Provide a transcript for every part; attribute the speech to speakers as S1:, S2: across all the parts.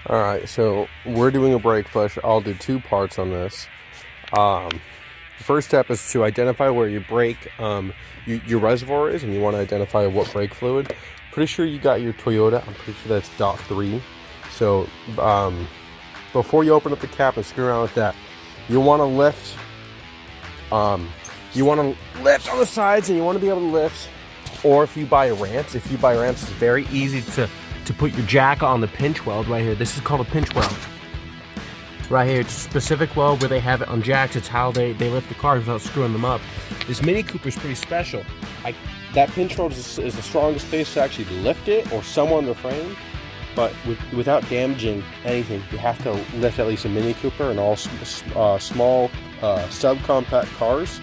S1: Alright, so we're doing a brake push. I'll do two parts on this. The first step is to identify where your brake, your reservoir is, and you want to identify what brake fluid. Pretty sure you got your Toyota. I'm pretty sure that's .3. So before you open up the cap and screw around with that, you want to lift. You want to lift on the sides, and you want to be able to lift. Or if you buy ramps, it's very easy to put your jack on the pinch weld right here. This is called a pinch weld. Right here, it's a specific weld where they have it on jacks. It's how they lift the cars without screwing them up. This Mini Cooper is pretty special. That pinch weld is the strongest place to actually lift it or somewhere on the frame, but without damaging anything. You have to lift at least a Mini Cooper and all small subcompact cars.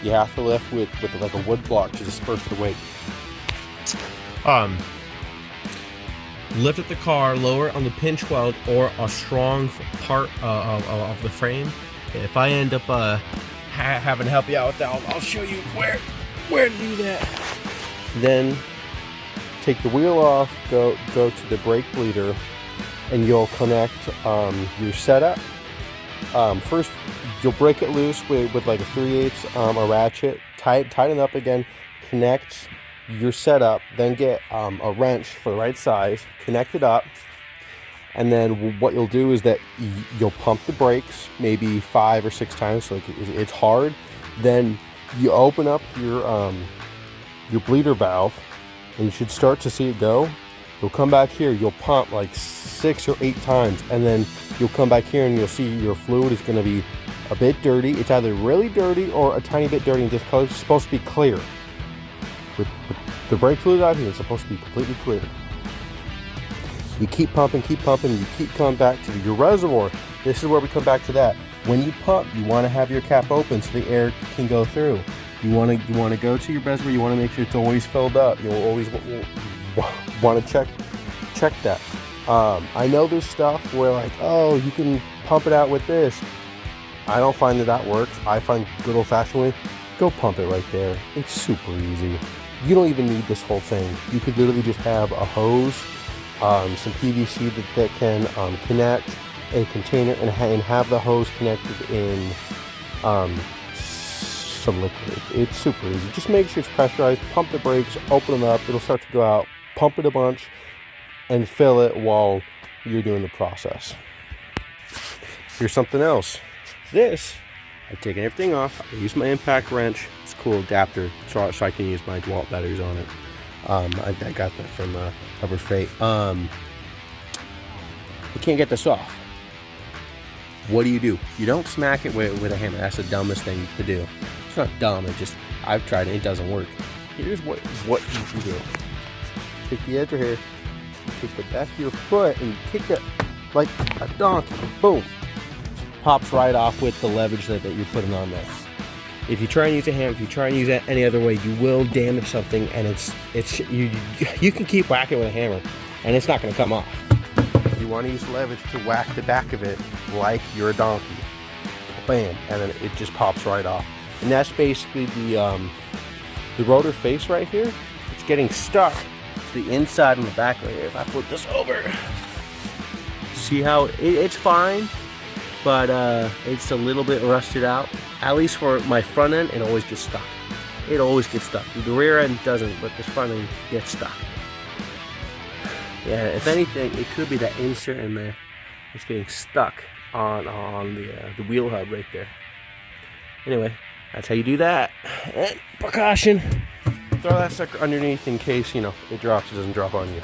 S1: You have to lift with like a wood block to disperse the weight. Lift at the car, lower on the pinch weld or a strong part of the frame. If I end up having to help you out with that, I'll show you where to do that. Then take the wheel off, go to the brake bleeder, and you'll connect your setup. First, you'll break it loose with like a 3/8 a ratchet, tighten up again, connect your setup, then get a wrench for the right size, connect it up, and then what you'll do is that you'll pump the brakes maybe 5 or 6 times, so it's hard. Then you open up your bleeder valve, and you should start to see it go. You'll come back here, you'll pump like 6 or 8 times, and then you'll come back here and you'll see your fluid is going to be a bit dirty. It's either really dirty or a tiny bit dirty, and this color is supposed to be clear. With the brake fluid out here, it's supposed to be completely clear. You keep pumping, you keep coming back to your reservoir. This is where we come back to that. When you pump, you want to have your cap open so the air can go through. You want to go to your reservoir. You want to make sure it's always filled up. You'll always want to check that. I know there's stuff where like, oh, you can pump it out with this. I don't find that works. I find good old-fashioned way. Go pump it right there. It's super easy. You don't even need this whole thing. You could literally just have a hose, some PVC that can connect a container and have the hose connected in some liquid. It's super easy. Just make sure it's pressurized, pump the brakes, open them up, it'll start to go out, pump it a bunch, and fill it while you're doing the process. Here's something else. This, I've taken everything off. I use my impact wrench. It's a cool adapter, so I can use my DeWalt batteries on it. I got that from Harbor Freight. You can't get this off. What do? You don't smack it with a hammer. That's the dumbest thing to do. It's not dumb. I've tried it. It doesn't work. Here's what you can do. Take the edge right here. Take the back of your foot and you kick it like a donkey. Boom. Pops right off with the leverage that you're putting on there. If you try and use a hammer, if you try and use it any other way, you will damage something, and you can keep whacking with a hammer, and it's not going to come off. You want to use leverage to whack the back of it like you're a donkey. Bam, and then it just pops right off. And that's basically the rotor face right here. It's getting stuck to the inside and the back right here. If I flip this over, see how it's fine, but it's a little bit rusted out. At least for my front end, it always gets stuck. It always gets stuck. The rear end doesn't, but this front end gets stuck. Yeah, if anything, it could be that insert in there. It's getting stuck on the wheel hub right there. Anyway, that's how you do that. And precaution, throw that sucker underneath in case, it drops. It doesn't drop on you.